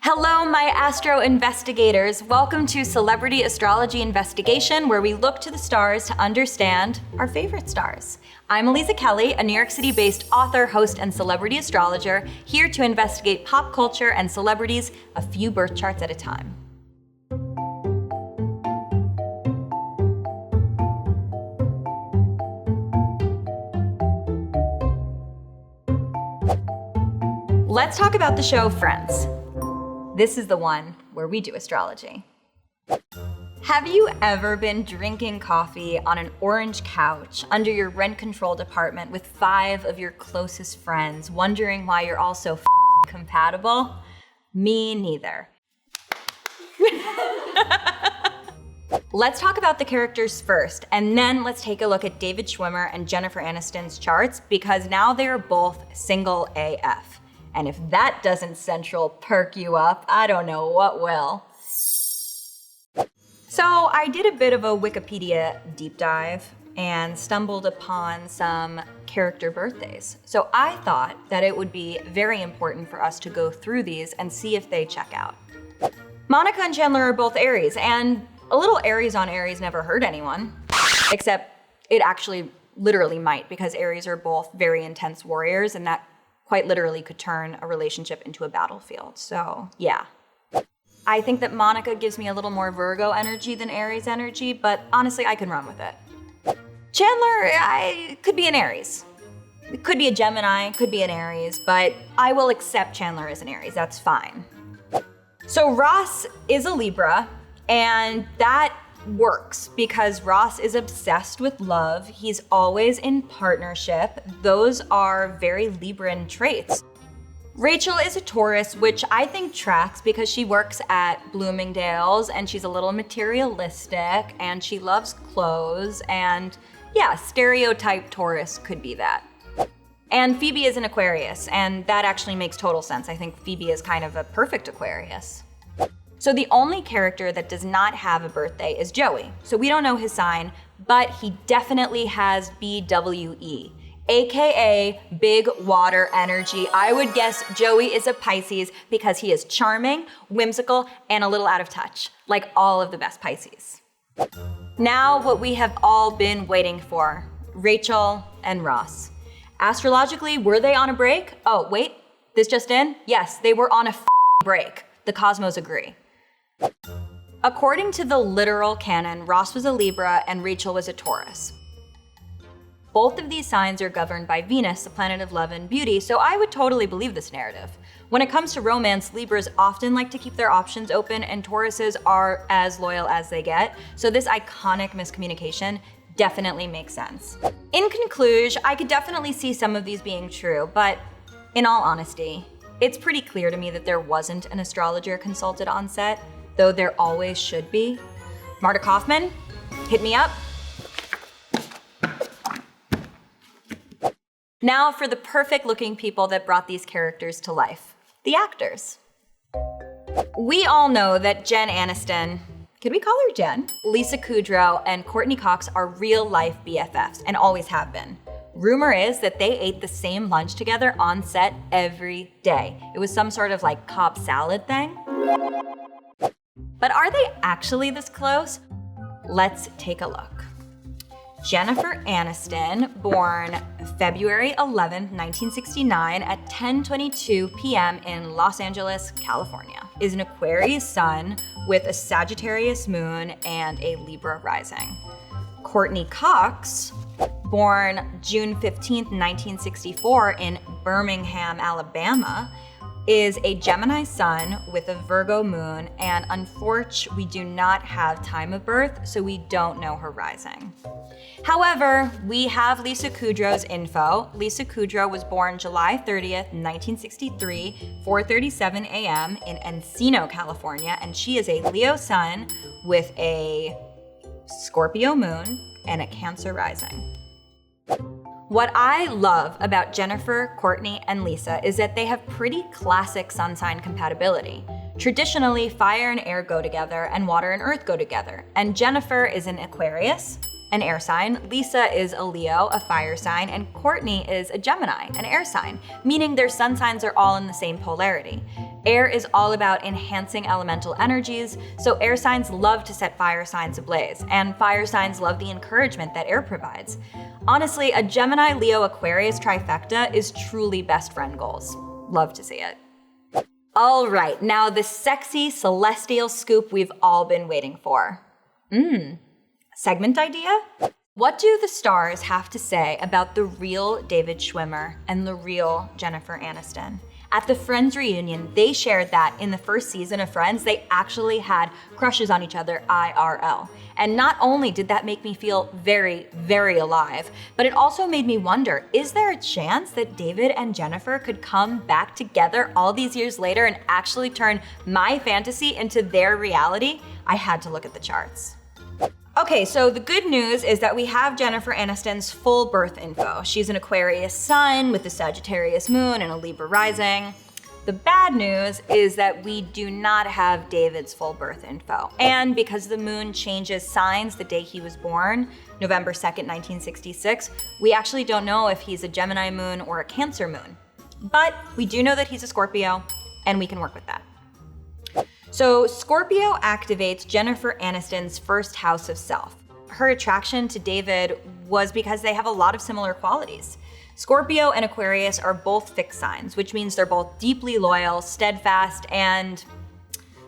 Hello, my astro investigators. Welcome to Celebrity Astrology Investigation, where we look to the stars to understand our favorite stars. I'm Aliza Kelly, a New York City-based author, host, and celebrity astrologer, here to investigate pop culture and celebrities a few birth charts at a time. Let's talk about the show Friends. This is the one where we do astrology. Have you ever been drinking coffee on an orange couch under your rent-controlled apartment with 5 of your closest friends, wondering why you're all so compatible? Me neither. Let's talk about the characters first, and then let's take a look at David Schwimmer and Jennifer Aniston's charts, because now they are both single AF. And if that doesn't central perk you up, I don't know what will. So I did a bit of a Wikipedia deep dive and stumbled upon some character birthdays. So I thought that it would be very important for us to go through these and see if they check out. Monica and Chandler are both Aries, and a little Aries on Aries never hurt anyone. Except it actually literally might, because Aries are both very intense warriors, and that quite literally could turn a relationship into a battlefield. So yeah. I think that Monica gives me a little more Virgo energy than Aries energy, but honestly, I can run with it. Chandler, could be an Aries. It could be a Gemini, could be an Aries, but I will accept Chandler as an Aries, that's fine. So Ross is a Libra, and that works because Ross is obsessed with love. He's always in partnership. Those are very Libran traits. Rachel is a Taurus, which I think tracks because she works at Bloomingdale's and she's a little materialistic and she loves clothes, and yeah, stereotype Taurus could be that. And Phoebe is an Aquarius, and that actually makes total sense. I think Phoebe is kind of a perfect Aquarius. So the only character that does not have a birthday is Joey. So we don't know his sign, but he definitely has BWE, AKA big water energy. I would guess Joey is a Pisces because he is charming, whimsical, and a little out of touch, like all of the best Pisces. Now what we have all been waiting for, Rachel and Ross. Astrologically, were they on a break? Oh, wait, this just in? Yes, they were on a break. The cosmos agree. According to the literal canon, Ross was a Libra and Rachel was a Taurus. Both of these signs are governed by Venus, the planet of love and beauty, so I would totally believe this narrative. When it comes to romance, Libras often like to keep their options open, and Tauruses are as loyal as they get, so this iconic miscommunication definitely makes sense. In conclusion, I could definitely see some of these being true, but in all honesty, it's pretty clear to me that there wasn't an astrologer consulted on set, though there always should be. Marta Kaufman, hit me up. Now for the perfect looking people that brought these characters to life, the actors. We all know that Jen Aniston, can we call her Jen? Lisa Kudrow and Courtney Cox are real life BFFs and always have been. Rumor is that they ate the same lunch together on set every day. It was some sort of like Cobb salad thing. But are they actually this close? Let's take a look. Jennifer Aniston, born February 11, 1969 at 10:22 p.m. in Los Angeles, California, is an Aquarius sun with a Sagittarius moon and a Libra rising. Courtney Cox, born June 15, 1964 in Birmingham, Alabama, is a Gemini sun with a Virgo moon, and unfortunately, we do not have time of birth, so we don't know her rising. However, we have Lisa Kudrow's info. Lisa Kudrow was born July 30th, 1963, 4:37 a.m. in Encino, California, and she is a Leo sun with a Scorpio moon and a Cancer rising. What I love about Jennifer, Courtney, and Lisa is that they have pretty classic sun sign compatibility. Traditionally, fire and air go together and water and earth go together. And Jennifer is an Aquarius an air sign, Lisa is a Leo, a fire sign, and Courtney is a Gemini, an air sign, meaning their sun signs are all in the same polarity. Air is all about enhancing elemental energies, so air signs love to set fire signs ablaze, and fire signs love the encouragement that air provides. Honestly, a Gemini, Leo, Aquarius trifecta is truly best friend goals. Love to see it. All right, now the sexy celestial scoop we've all been waiting for. Segment idea? What do the stars have to say about the real David Schwimmer and the real Jennifer Aniston? At the Friends reunion, they shared that in the first season of Friends, they actually had crushes on each other IRL. And not only did that make me feel very, very alive, but it also made me wonder, is there a chance that David and Jennifer could come back together all these years later and actually turn my fantasy into their reality? I had to look at the charts. Okay, so the good news is that we have Jennifer Aniston's full birth info. She's an Aquarius sun with a Sagittarius moon and a Libra rising. The bad news is that we do not have David's full birth info. And because the moon changes signs the day he was born, November 2nd, 1966, we actually don't know if he's a Gemini moon or a Cancer moon. But we do know that he's a Scorpio, and we can work with that. So Scorpio activates Jennifer Aniston's first house of self. Her attraction to David was because they have a lot of similar qualities. Scorpio and Aquarius are both fixed signs, which means they're both deeply loyal, steadfast, and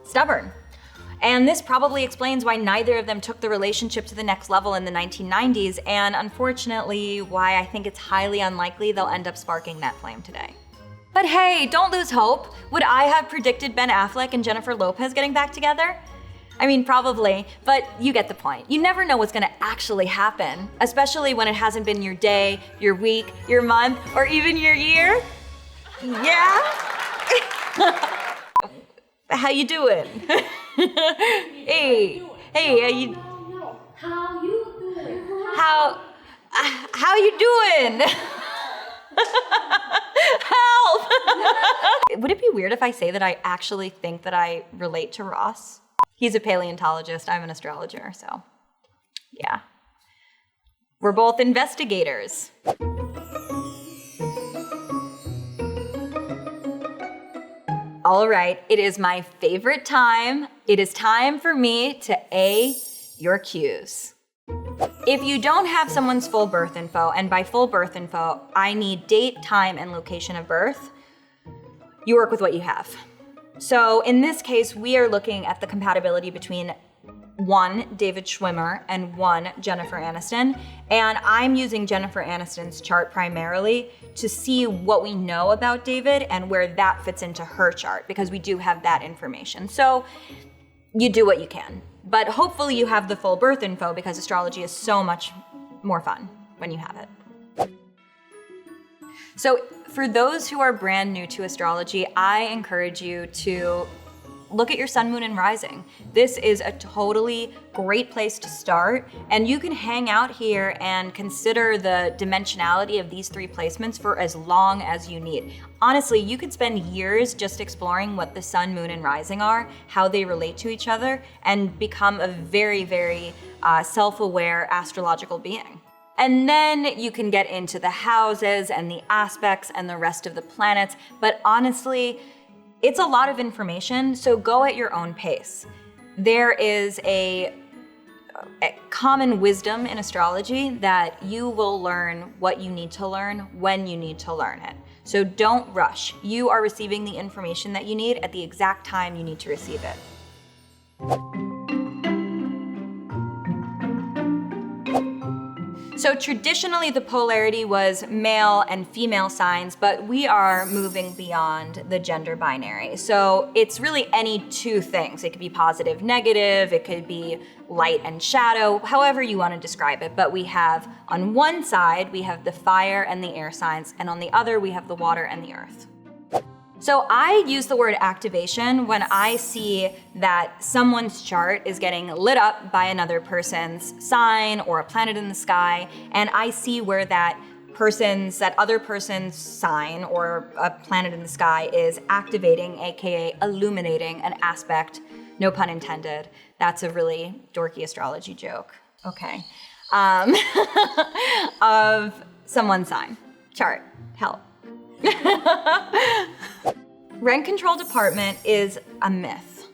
stubborn. And this probably explains why neither of them took the relationship to the next level in the 1990s, and unfortunately, why I think it's highly unlikely they'll end up sparking that flame today. But hey, don't lose hope. Would I have predicted Ben Affleck and Jennifer Lopez getting back together? I mean, probably, but you get the point. You never know what's gonna actually happen, especially when it hasn't been your day, your week, your month, or even your year. Yeah? How you doing? Hey, how you? How you doing? How you doing? Help! Would it be weird if I say that I actually think that I relate to Ross? He's a paleontologist, I'm an astrologer, so yeah. We're both investigators. All right, it is my favorite time. It is time for me to A your cues. If you don't have someone's full birth info, and by full birth info, I need date, time, and location of birth, you work with what you have. So in this case, we are looking at the compatibility between one David Schwimmer and one Jennifer Aniston. And I'm using Jennifer Aniston's chart primarily to see what we know about David and where that fits into her chart, because we do have that information. So you do what you can. But hopefully you have the full birth info, because astrology is so much more fun when you have it. So for those who are brand new to astrology, I encourage you to look at your sun, moon, and rising. This is a totally great place to start, and you can hang out here and consider the dimensionality of these three placements for as long as you need. Honestly, you could spend years just exploring what the sun, moon, and rising are, how they relate to each other, and become a very, very self-aware astrological being. And then you can get into the houses and the aspects and the rest of the planets, but honestly, it's a lot of information, so go at your own pace. There is a common wisdom in astrology that you will learn what you need to learn when you need to learn it. So don't rush. You are receiving the information that you need at the exact time you need to receive it. So traditionally the polarity was male and female signs, but we are moving beyond the gender binary. So it's really any two things. It could be positive, negative, it could be light and shadow, however you want to describe it. But we have, on one side, we have the fire and the air signs, and on the other, we have the water and the earth. So I use the word activation when I see that someone's chart is getting lit up by another person's sign or a planet in the sky, and I see where that other person's sign or a planet in the sky is activating, aka illuminating an aspect, no pun intended. That's a really dorky astrology joke. Okay. of someone's sign. Chart, help. Rent control department is a myth.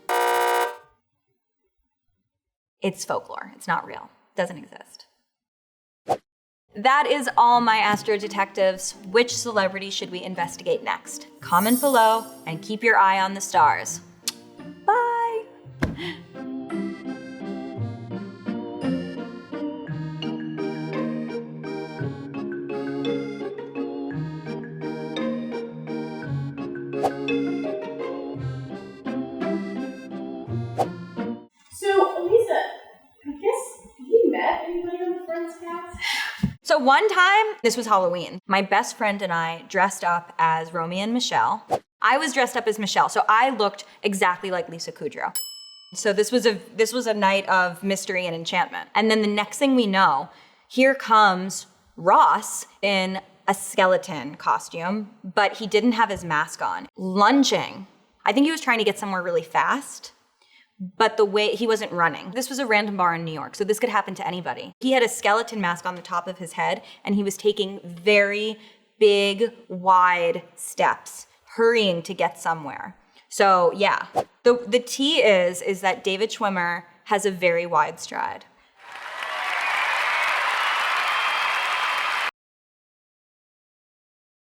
It's folklore, it's not real, doesn't exist. That is all my Astro Detectives. Which celebrity should we investigate next? Comment below and keep your eye on the stars. Bye. So, Aliza, I guess you met anybody on the Friends cast? So one time, this was Halloween, my best friend and I dressed up as Romeo and Michelle. I was dressed up as Michelle, so I looked exactly like Lisa Kudrow. So this was a night of mystery and enchantment. And then the next thing we know, here comes Ross in a skeleton costume, but he didn't have his mask on, lunging. I think he was trying to get somewhere really fast, but the way he wasn't running. This was a random bar in New York, so this could happen to anybody. He had a skeleton mask on the top of his head, and he was taking very big, wide steps, hurrying to get somewhere. So yeah, the tea is that David Schwimmer has a very wide stride.